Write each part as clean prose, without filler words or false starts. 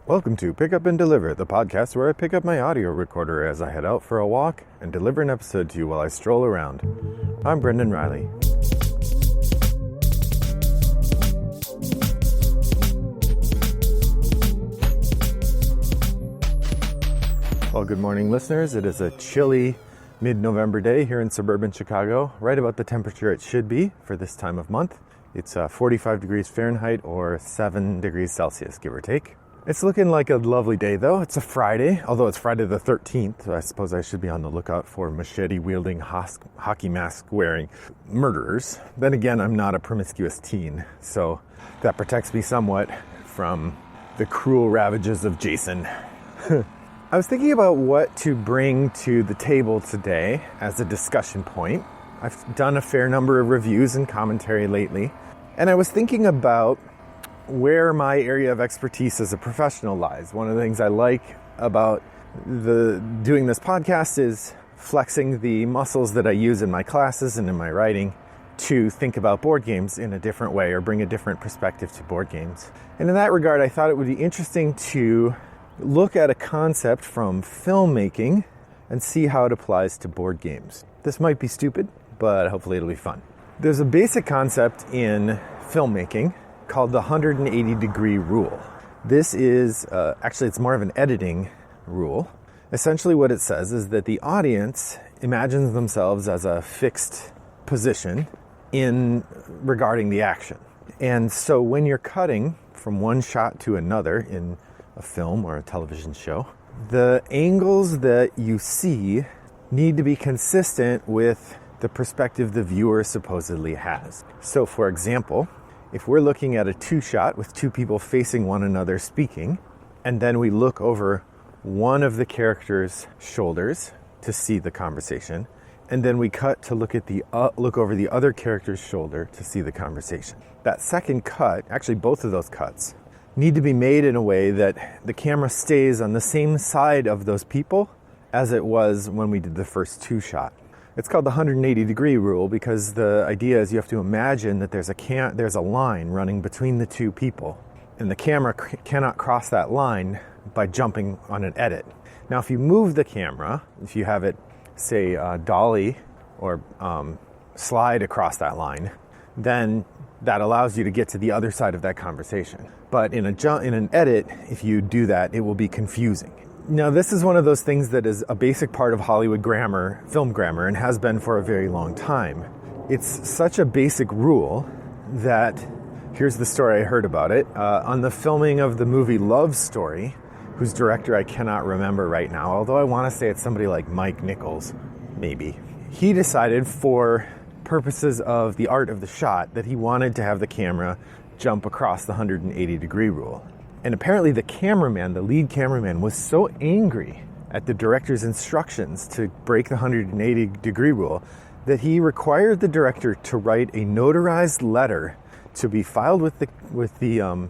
Welcome to Pick Up and Deliver, the podcast where I pick up my audio recorder as I head out for a walk and deliver an episode to you while I stroll around. I'm Brendan Riley. Well, good morning, listeners. It is a chilly mid-November day here in suburban Chicago, right about the temperature it should be for this time of month. It's 45 degrees Fahrenheit or 7 degrees Celsius, give or take. It's looking like a lovely day, though. It's a Friday, although it's Friday the 13th. So I suppose I should be on the lookout for machete-wielding, hockey mask-wearing murderers. Then again, I'm not a promiscuous teen, so that protects me somewhat from the cruel ravages of Jason. I was thinking about what to bring to the table today as a discussion point. I've done a fair number of reviews and commentary lately, and I was thinking about where my area of expertise as a professional lies. One of the things I like about doing this podcast is flexing the muscles that I use in my classes and in my writing to think about board games in a different way or bring a different perspective to board games. And in that regard, I thought it would be interesting to look at a concept from filmmaking and see how it applies to board games. This might be stupid, but hopefully it'll be fun. There's a basic concept in filmmaking called the 180 degree rule. This is, actually it's more of an editing rule. Essentially what it says is that the audience imagines themselves as a fixed position regarding the action. And so when you're cutting from one shot to another in a film or a television show, the angles that you see need to be consistent with the perspective the viewer supposedly has. So for example, if we're looking at a two-shot with two people facing one another speaking, and then we look over one of the characters' shoulders to see the conversation, and then we cut to look over the other character's shoulder to see the conversation. That second cut, actually both of those cuts, need to be made in a way that the camera stays on the same side of those people as it was when we did the first two-shot. It's called the 180 degree rule because the idea is you have to imagine that there's a line running between the two people, and the camera cannot cross that line by jumping on an edit. Now, if you move the camera, if you have it, say, dolly or slide across that line, then that allows you to get to the other side of that conversation. But in an edit, if you do that, it will be confusing. Now, this is one of those things that is a basic part of Hollywood grammar, film grammar, and has been for a very long time. It's such a basic rule that, here's the story I heard about it. On the filming of the movie Love Story, whose director I cannot remember right now, although I want to say it's somebody like Mike Nichols, maybe. He decided for purposes of the art of the shot that he wanted to have the camera jump across the 180 degree rule. And apparently the lead cameraman, was so angry at the director's instructions to break the 180 degree rule that he required the director to write a notarized letter to be filed with the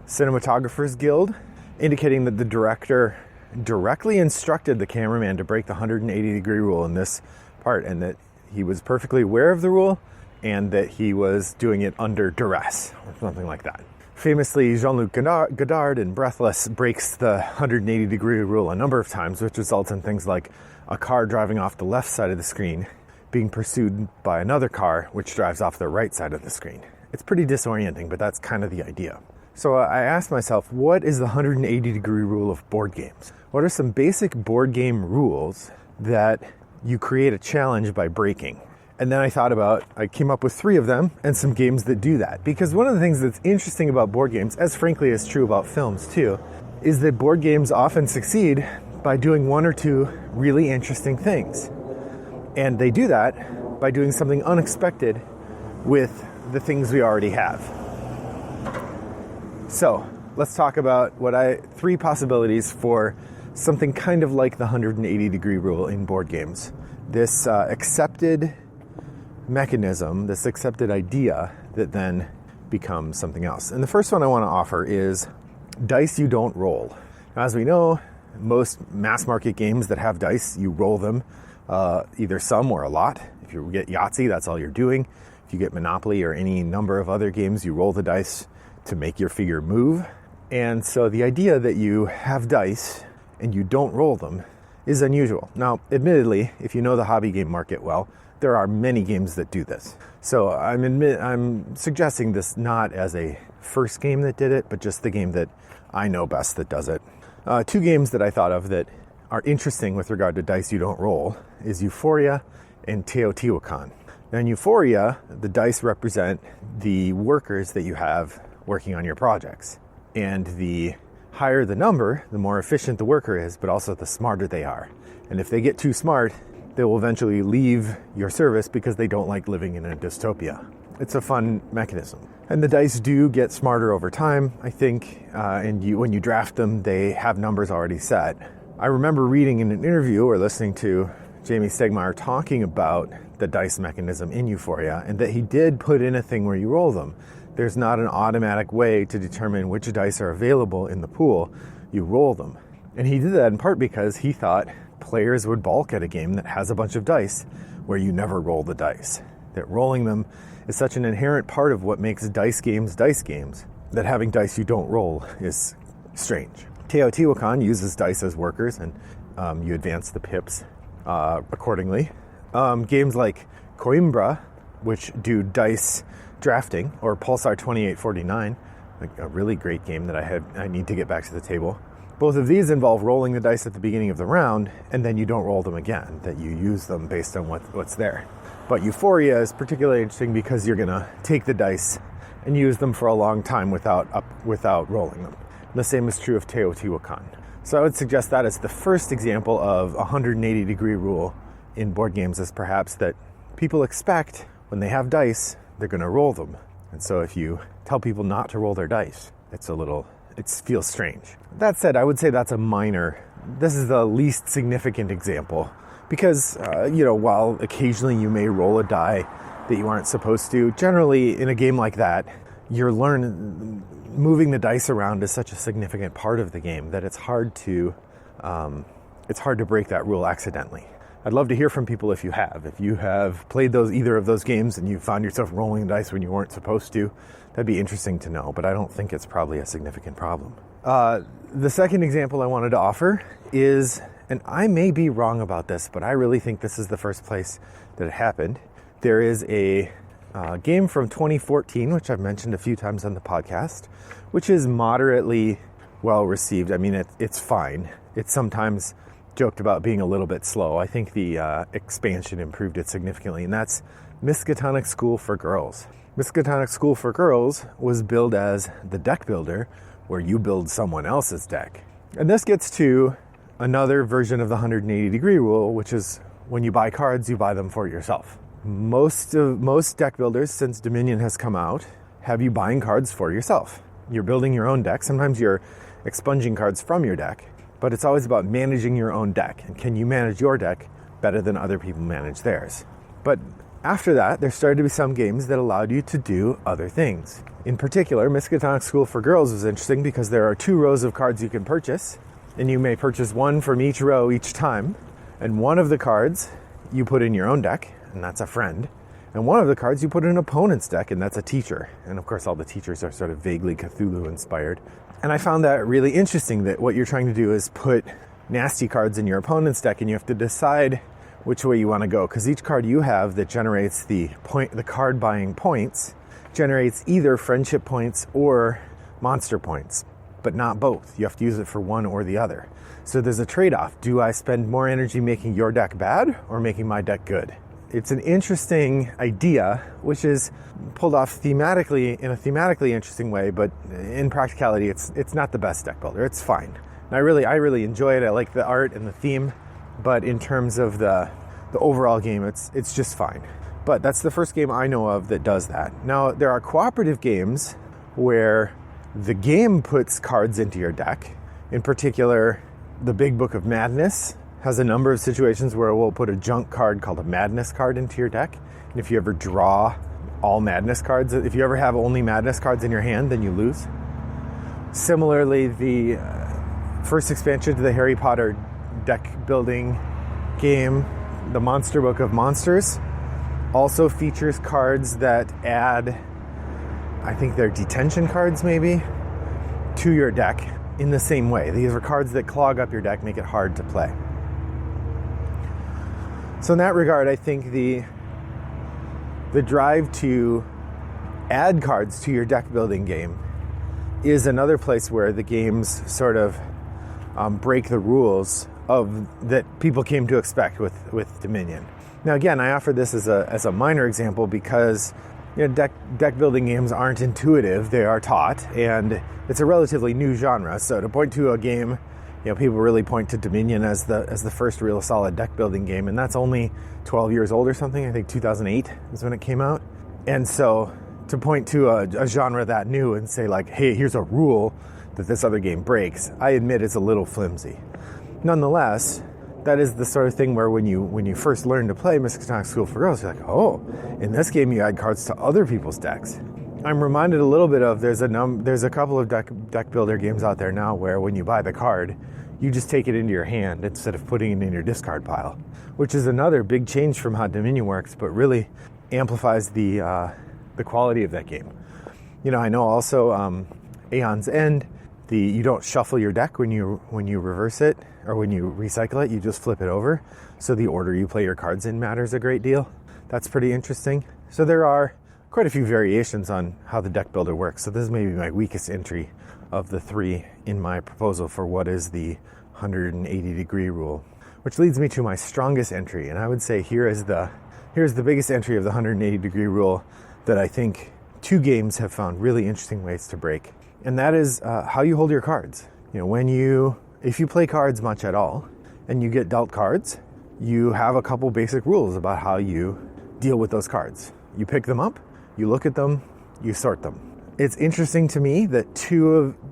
Cinematographers Guild, indicating that the director directly instructed the cameraman to break the 180 degree rule in this part, and that he was perfectly aware of the rule and that he was doing it under duress or something like that. Famously, Jean-Luc Godard in Breathless breaks the 180 degree rule a number of times, which results in things like a car driving off the left side of the screen being pursued by another car which drives off the right side of the screen. It's pretty disorienting, but that's kind of the idea. So I asked myself, what is the 180 degree rule of board games? What are some basic board game rules that you create a challenge by breaking? And then I came up with 3 of them and some games that do that. Because one of the things that's interesting about board games, as frankly is true about films too, is that board games often succeed by doing 1 or 2 really interesting things. And they do that by doing something unexpected with the things we already have. So let's talk about 3 possibilities for something kind of like the 180 degree rule in board games. This accepted mechanism, this accepted idea that then becomes something else. And the first one I want to offer is dice you don't roll. Now, as we know, most mass market games that have dice, you roll them, either some or a lot. If you get Yahtzee, that's all you're doing. If you get Monopoly or any number of other games, you roll the dice to make your figure move. And so the idea that you have dice and you don't roll them is unusual. Now, admittedly, if you know the hobby game market well, there are many games that do this. So I'm suggesting this not as a first game that did it, but just the game that I know best that does it. Two games that I thought of that are interesting with regard to dice you don't roll is Euphoria and Teotihuacan. Now in Euphoria, the dice represent the workers that you have working on your projects. And the higher the number, the more efficient the worker is, but also the smarter they are. And if they get too smart, they will eventually leave your service because they don't like living in a dystopia. It's a fun mechanism. And the dice do get smarter over time, I think, and when you draft them, they have numbers already set. I remember reading in an interview or listening to Jamie Stegmaier talking about the dice mechanism in Euphoria, and that he did put in a thing where you roll them. There's not an automatic way to determine which dice are available in the pool. You roll them. And he did that in part because he thought players would balk at a game that has a bunch of dice where you never roll the dice. That rolling them is such an inherent part of what makes dice games that having dice you don't roll is strange. Teotihuacan uses dice as workers, and you advance the pips accordingly. Games like Coimbra, which do dice drafting, or Pulsar 2849, a really great game that I need to get back to the table. Both of these involve rolling the dice at the beginning of the round, and then you don't roll them again, that you use them based on what's there. But Euphoria is particularly interesting because you're going to take the dice and use them for a long time without rolling them. And the same is true of Teotihuacan. So I would suggest that as the first example of a 180-degree rule in board games is perhaps that people expect when they have dice, they're going to roll them. And so if you tell people not to roll their dice, it feels strange. That said, I would say this is the least significant example because, while occasionally you may roll a die that you aren't supposed to, generally in a game like that, moving the dice around is such a significant part of the game that it's hard to break that rule accidentally. I'd love to hear from people if you have played either of those games and you found yourself rolling dice when you weren't supposed to. That'd be interesting to know, but I don't think it's probably a significant problem. The second example I wanted to offer is, and I may be wrong about this, but I really think this is the first place that it happened. There is a game from 2014, which I've mentioned a few times on the podcast, which is moderately well received. I mean, it's fine. It's sometimes joked about being a little bit slow. I think the expansion improved it significantly, and that's Miskatonic School for Girls. Miskatonic School for Girls was billed as the deck builder, where you build someone else's deck. And this gets to another version of the 180-degree rule, which is when you buy cards, you buy them for yourself. Most deck builders, since Dominion has come out, have you buying cards for yourself. You're building your own deck. Sometimes you're expunging cards from your deck, but it's always about managing your own deck. And can you manage your deck better than other people manage theirs? But after that, there started to be some games that allowed you to do other things. In particular, Miskatonic School for Girls was interesting because there are 2 rows of cards you can purchase, and you may purchase one from each row each time. And one of the cards you put in your own deck, and that's a friend. And one of the cards you put in an opponent's deck, and that's a teacher. And of course, all the teachers are sort of vaguely Cthulhu-inspired. And I found that really interesting, that what you're trying to do is put nasty cards in your opponent's deck, and you have to decide which way you want to go, because each card you have that generates the card buying points generates either friendship points or monster points, but not both. You have to use it for one or the other. So there's a trade-off. Do I spend more energy making your deck bad or making my deck good? It's an interesting idea, which is pulled off in a thematically interesting way, but in practicality, it's not the best deck builder. It's fine. And I really enjoy it. I like the art and the theme, but in terms of the overall game, it's just fine. But that's the first game I know of that does that. Now, there are cooperative games where the game puts cards into your deck. In particular, the Big Book of Madness has a number of situations where it will put a junk card called a Madness card into your deck. And if you ever draw all Madness cards, if you ever have only Madness cards in your hand, then you lose. Similarly, the first expansion to the Harry Potter deck building game, the Monster Book of Monsters, also features cards that add, I think they're detention cards maybe, to your deck in the same way. These are cards that clog up your deck, make it hard to play. So in that regard, I think the drive to add cards to your deck building game is another place where the games sort of break the rules of that people came to expect with Dominion. Now again, I offer this as a minor example because deck building games aren't intuitive, they are taught, and it's a relatively new genre. So to point to a game, people really point to Dominion as the first real solid deck building game, and that's only 12 years old or something. I think 2008 is when it came out. And so to point to a genre that new and say like, hey, here's a rule that this other game breaks, I admit it's a little flimsy. Nonetheless, that is the sort of thing where when you first learn to play Miskatonic School for Girls, you're like, oh, in this game you add cards to other people's decks. I'm reminded a little bit of there's a couple of deck builder games out there now where when you buy the card, you just take it into your hand instead of putting it in your discard pile, which is another big change from how Dominion works, but really amplifies the quality of that game. I know also Aeon's End, you don't shuffle your deck when you reverse it or when you recycle it, you just flip it over. So the order you play your cards in matters a great deal. That's pretty interesting. So there are quite a few variations on how the deck builder works. So this is maybe my weakest entry of the three in my proposal for what is the 180 degree rule, which leads me to my strongest entry. And I would say here's the biggest entry of the 180 degree rule that I think two games have found really interesting ways to break. And that is how you hold your cards. If you play cards much at all and you get dealt cards, you have a couple basic rules about how you deal with those cards. You pick them up, you look at them, you sort them. It's interesting to me that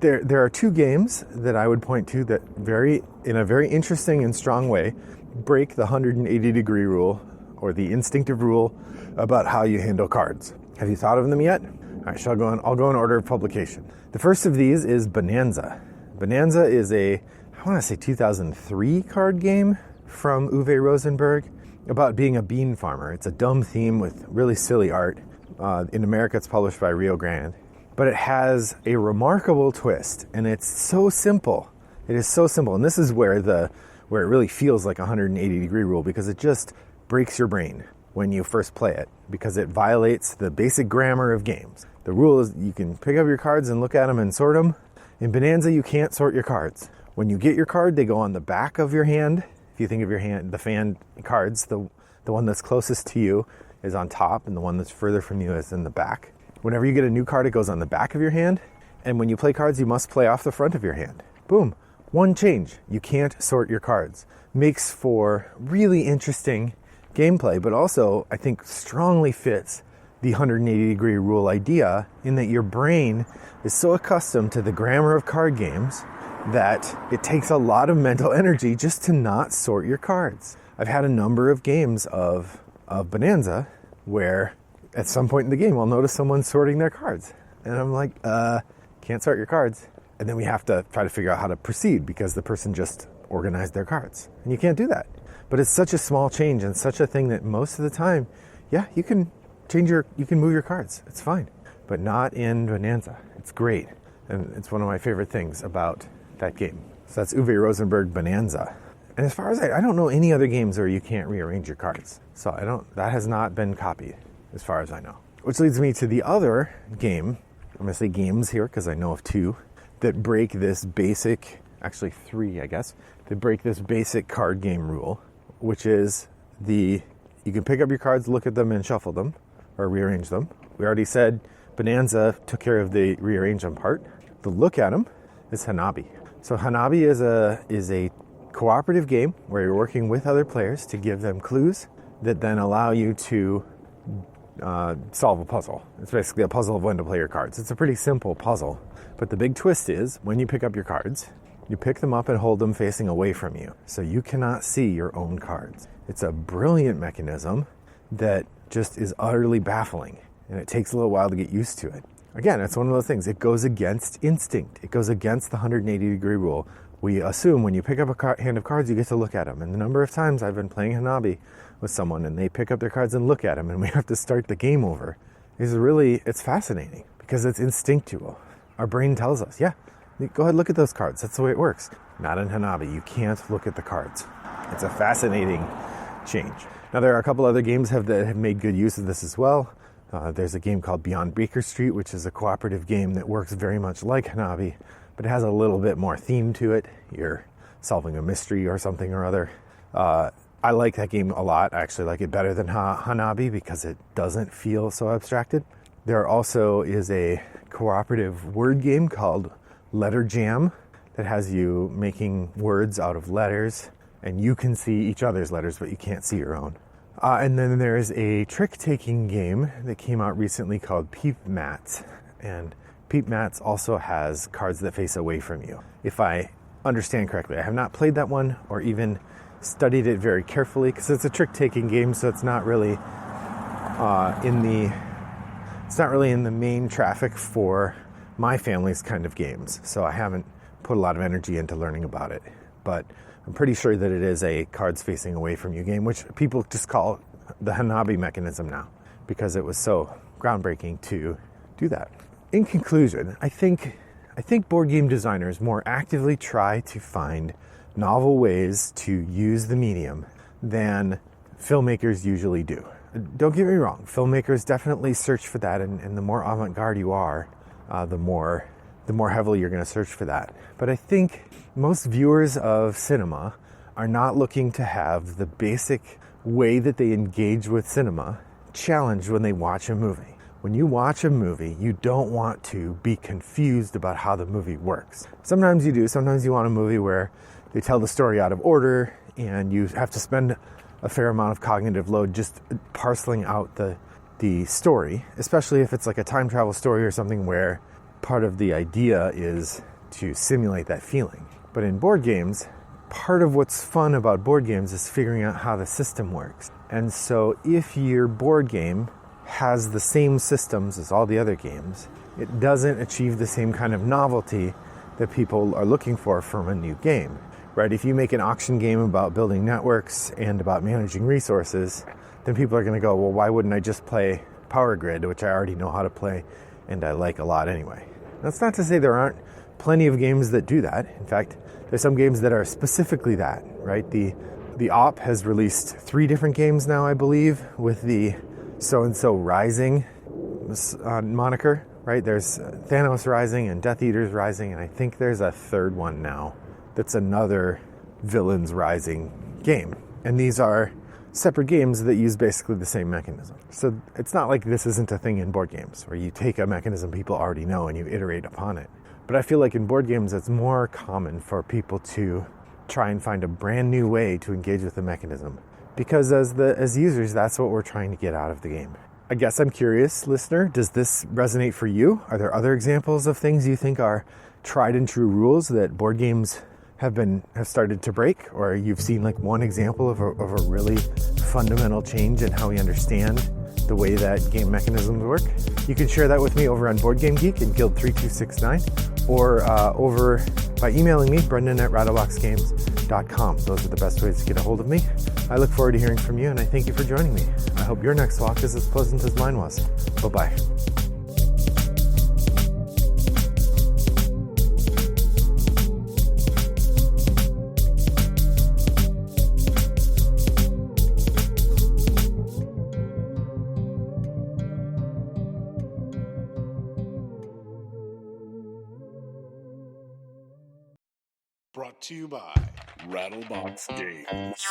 there are two games that I would point to that in a very interesting and strong way break the 180 degree rule or the instinctive rule about how you handle cards. Have you thought of them yet? All right, I'll go in order of publication. The first of these is Bonanza. Bonanza is I want to say 2003 card game from Uwe Rosenberg about being a bean farmer. It's a dumb theme with really silly art. In America, it's published by Rio Grande. But it has a remarkable twist, and it's so simple. It is so simple, and this is where it really feels like a 180 degree rule, because it just breaks your brain when you first play it, because it violates the basic grammar of games. The rule is you can pick up your cards and look at them and sort them. In Bonanza, you can't sort your cards. When you get your card, they go on the back of your hand. If you think of your hand, the fan cards, the one that's closest to you is on top, and the one that's further from you is in the back. Whenever you get a new card, it goes on the back of your hand. And when you play cards, you must play off the front of your hand. Boom. One change. You can't sort your cards. Makes for really interesting gameplay, but also, I think, strongly fits the 180 degree rule idea in that your brain is so accustomed to the grammar of card games that it takes a lot of mental energy just to not sort your cards. I've had a number of games of Bonanza where at some point in the game I'll notice someone sorting their cards. And I'm like, can't sort your cards. And then we have to try to figure out how to proceed because the person just organized their cards. And you can't do that. But it's such a small change and such a thing that most of the time, yeah, you can move your cards. It's fine. But not in Bonanza. It's great. And it's one of my favorite things about that game. So that's Uwe Rosenberg Bonanza. And as far as I don't know any other games where you can't rearrange your cards. So that has not been copied as far as I know. Which leads me to the other game. I'm going to say games here because I know of two that break this basic, actually three, I guess, that break this basic card game rule, which is you can pick up your cards, look at them, and shuffle them, or rearrange them. We already said Bonanza took care of the rearrange them part. The look at them is Hanabi. So Hanabi is a cooperative game where you're working with other players to give them clues that then allow you to solve a puzzle. It's basically a puzzle of when to play your cards. It's a pretty simple puzzle, but the big twist is when you pick up your cards, you pick them up and hold them facing away from you, so you cannot see your own cards. It's a brilliant mechanism that just is utterly baffling, and it takes a little while to get used to it. Again, it's one of those things. It goes against instinct. It goes against the 180 degree rule. We assume when you pick up a hand of cards, you get to look at them. And the number of times I've been playing Hanabi with someone and they pick up their cards and look at them and we have to start the game over it's fascinating because it's instinctual. Our brain tells us, yeah, Go ahead, look at those cards. That's the way it works. Not in Hanabi. You can't look at the cards. It's a fascinating change. Now, there are a couple other games that have made good use of this as well. There's a game called Beyond Baker Street, which is a cooperative game that works very much like Hanabi, but it has a little bit more theme to it. You're solving a mystery or something or other. I like that game a lot. I actually like it better than Hanabi because it doesn't feel so abstracted. There also is a cooperative word game called Letter Jam that has you making words out of letters, and you can see each other's letters, but you can't see your own. And then there's a trick-taking game that came out recently called Peep Mats. And Peep Mats also has cards that face away from you, if I understand correctly. I have not played that one or even studied it very carefully because it's a trick-taking game, so it's not really in the main traffic for my family's kind of games. So I haven't put a lot of energy into learning about it. But I'm pretty sure that it is a cards facing away from you game, which people just call the Hanabi mechanism now because it was so groundbreaking to do that. In conclusion, I think board game designers more actively try to find novel ways to use the medium than filmmakers usually do. Don't get me wrong, filmmakers definitely search for that, and the more avant-garde you are, the more heavily you're going to search for that. But I think most viewers of cinema are not looking to have the basic way that they engage with cinema challenged when they watch a movie. When you watch a movie, you don't want to be confused about how the movie works. Sometimes you do. Sometimes you want a movie where they tell the story out of order and you have to spend a fair amount of cognitive load just parceling out the story, especially if it's like a time travel story or something where part of the idea is to simulate that feeling. But in board games, part of what's fun about board games is figuring out how the system works. And so if your board game has the same systems as all the other games, it doesn't achieve the same kind of novelty that people are looking for from a new game, right? If you make an auction game about building networks and about managing resources, then people are going to go, well, why wouldn't I just play Power Grid, which I already know how to play and I like a lot anyway. That's not to say there aren't plenty of games that do that. In fact, there's some games that are specifically that, right? The Op has released 3 different games now, I believe, with the So-and-so Rising moniker, right? There's Thanos Rising and Death Eaters Rising, and I think there's a third one now that's another Villains Rising game. And these are separate games that use basically the same mechanism. So it's not like this isn't a thing in board games where you take a mechanism people already know and you iterate upon it. But I feel like in board games, it's more common for people to try and find a brand new way to engage with the mechanism. Because as users, that's what we're trying to get out of the game. I guess I'm curious, listener, does this resonate for you? Are there other examples of things you think are tried and true rules that board games have started to break? Or you've seen like one example of a really fundamental change in how we understand the way that game mechanisms work? You can share that with me over on Board Game Geek and Guild 3269, or over by emailing me, brendan@rattleboxgames.com. Those are the best ways to get a hold of me. I look forward to hearing from you, and I thank you for joining me. I hope your next walk is as pleasant as mine was. Bye-bye. Brought to you by Rattlebox Games.